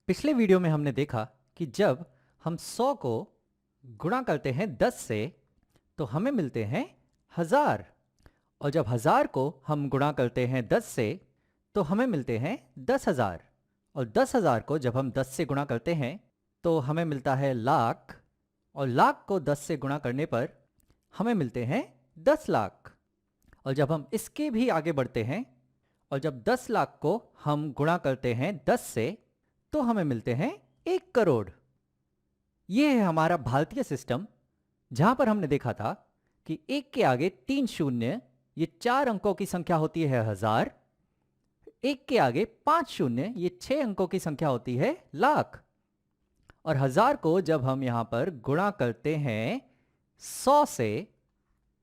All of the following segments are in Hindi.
पिछले वीडियो में हमने देखा कि जब हम 100 को गुणा करते हैं 10 से तो हमें मिलते हैं 1000। और जब 1000 को हम गुणा करते हैं 10 से तो हमें मिलते हैं 10,000। और 10,000 को जब हम 10 से गुणा करते हैं तो हमें मिलता है लाख। और लाख को 10 से गुणा करने पर हमें मिलते हैं 10 लाख। और जब हम इसके भी आगे बढ़ते हैं और जब 10 लाख को हम गुणा करते हैं 10 से तो हमें मिलते हैं 1 करोड़। ये है हमारा भारतीय सिस्टम, जहां पर हमने देखा था कि एक के आगे 3 शून्य, ये 4 अंकों की संख्या होती है 1000। एक के आगे 5 शून्य, ये 6 अंकों की संख्या होती है लाख। और 1000 को जब हम यहां पर गुणा करते हैं 100 से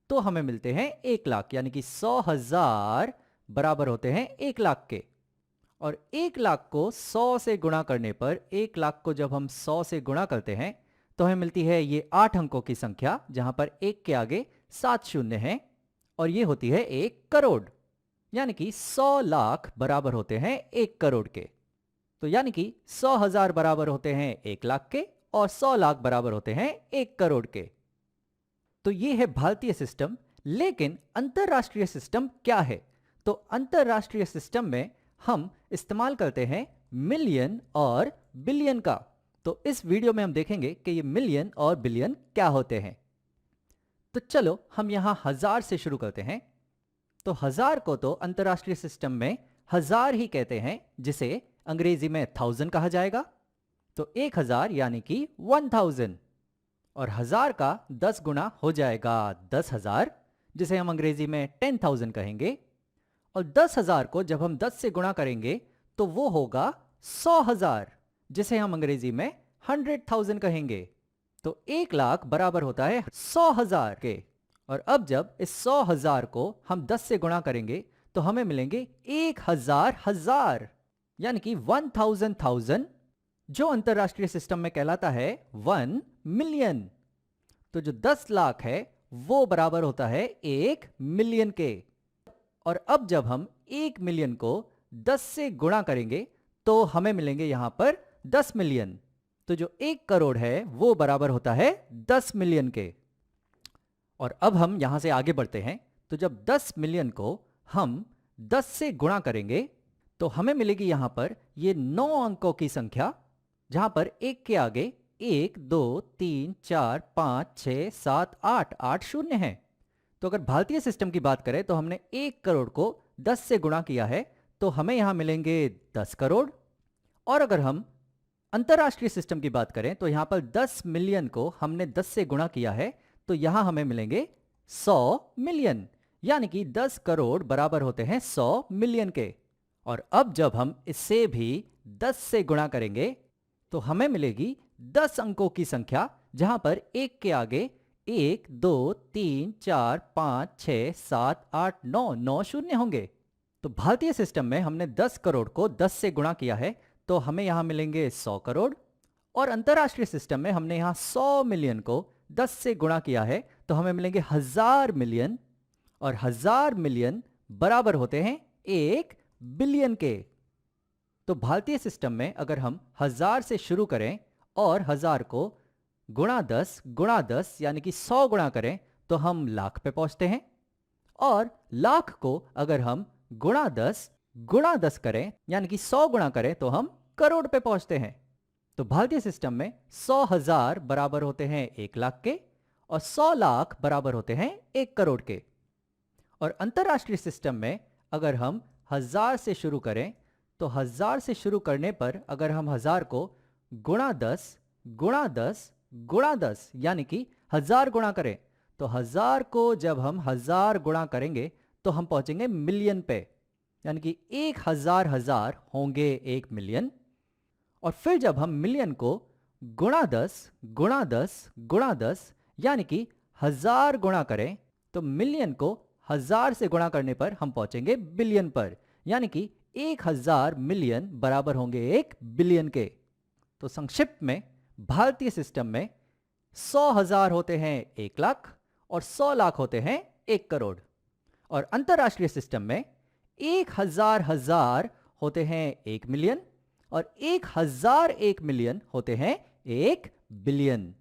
तो हमें मिलते हैं 1 लाख, यानी कि 100,000 बराबर होते हैं 1 लाख के। और 1 लाख को 100 से गुणा करने पर 1 लाख को जब हम 100 से गुणा करते हैं तो हमें मिलती है ये 8 अंकों की संख्या, जहां पर 1 के आगे 7 शून्य हैं, और ये होती है 1 करोड़। यानी कि 100 लाख बराबर होते हैं 1 करोड़ के। तो यानी कि 100,000 बराबर होते हैं 1 लाख के और 100 लाख बराबर होते हैं 1 करोड़ के। तो ये है भारतीय सिस्टम। लेकिन अंतरराष्ट्रीय सिस्टम क्या है? तो अंतरराष्ट्रीय सिस्टम में हम इस्तेमाल करते हैं मिलियन और बिलियन का। तो इस वीडियो में हम देखेंगे कि ये मिलियन और बिलियन क्या होते हैं। तो चलो हम यहां 1000 से शुरू करते हैं। तो 1000 को तो अंतरराष्ट्रीय सिस्टम में 1000 ही कहते हैं, जिसे अंग्रेजी में 1000 कहा जाएगा। तो 1000 यानी कि 1000। और 1000 का 10 गुना हो जाएगा 10,000, जिसे हम अंग्रेजी में 10,000 कहेंगे। और 10,000 को जब हम 10 से गुणा करेंगे तो वो होगा 100,000, जिसे हम अंग्रेजी में 100,000 कहेंगे। तो 1 लाख बराबर होता है 100,000 के। और अब जब इस 100,000 को हम 10 से गुणा करेंगे तो हमें मिलेंगे 1,000,000, यानी कि 1,000,000, जो अंतरराष्ट्रीय सिस्टम में कहलाता है 1 मिलियन। तो जो 10 लाख है वो बराबर होता है 1 मिलियन के। और अब जब हम 1 मिलियन को 10 से गुणा करेंगे तो हमें मिलेंगे यहां पर 10 मिलियन। तो जो 1 करोड़ है वो बराबर होता है 10 मिलियन के। और अब हम यहां से आगे बढ़ते हैं। तो जब 10 मिलियन को हम 10 से गुणा करेंगे तो हमें मिलेगी यहां पर ये 9 अंकों की संख्या, जहां पर 1 के आगे 1 2 3 4 5 6 7 8 8 शून्य है। तो अगर भारतीय सिस्टम की बात करें तो हमने 1 करोड़ को 10 से गुणा किया है तो हमें यहां मिलेंगे 10 करोड़। और अगर हम अंतरराष्ट्रीय सिस्टम की बात करें तो यहां पर 10 मिलियन को हमने 10 से गुणा किया है तो यहां हमें मिलेंगे 100 मिलियन, यानी कि 10 करोड़ बराबर होते हैं 100 मिलियन के। और अब जब हम इससे भी 10 से गुणा करेंगे तो हमें मिलेगी 10 अंकों की संख्या, जहां पर 1 के आगे 1 2 3 4 5 6 7 8 9 9 शून्य होंगे। तो भारतीय सिस्टम में हमने 10 करोड़ को 10 से गुणा किया है तो हमें यहां मिलेंगे 100 करोड़। और अंतरराष्ट्रीय सिस्टम में हमने यहां 100 मिलियन को 10 से गुणा किया है तो हमें मिलेंगे 1000 मिलियन। और 1000 मिलियन बराबर होते हैं 1 बिलियन के। तो भारतीय सिस्टम में अगर हम 1000 से शुरू करें और 1000 को गुणा 10 यानी कि 100 गुणा करें तो हम लाख पे पहुंचते हैं। और लाख को अगर हम गुणा 10 करें यानी कि 100 गुणा करें तो हम करोड़ पे पहुंचते हैं। तो भारतीय सिस्टम में 100,000 बराबर होते हैं 1 लाख के और 100 लाख बराबर होते हैं 1 करोड़ के। और अंतरराष्ट्रीय सिस्टम में अगर हम 1000 से शुरू करें तो 1000 से शुरू करने पर अगर हम 1000 को गुणा 10 गुणा 10 यानी कि 1000 गुणा करें तो 1000 को जब हम 1000 गुणा करेंगे तो हम पहुंचेंगे मिलियन पे, यानी कि 1,000,000 होंगे 1 मिलियन। और फिर जब हम मिलियन को गुणा 10 यानी कि 1000 गुणा करें तो मिलियन को 1000 से गुणा करने पर हम पहुंचेंगे बिलियन पर, यानी कि 1,000 मिलियन बराबर होंगे 1 बिलियन के। तो संक्षिप्त में भारतीय सिस्टम में 100,000 होते हैं 1 लाख और 100 लाख होते हैं 1 करोड़। और अंतरराष्ट्रीय सिस्टम में 1,000 होते हैं 1 मिलियन और 1001 मिलियन होते हैं 1 बिलियन।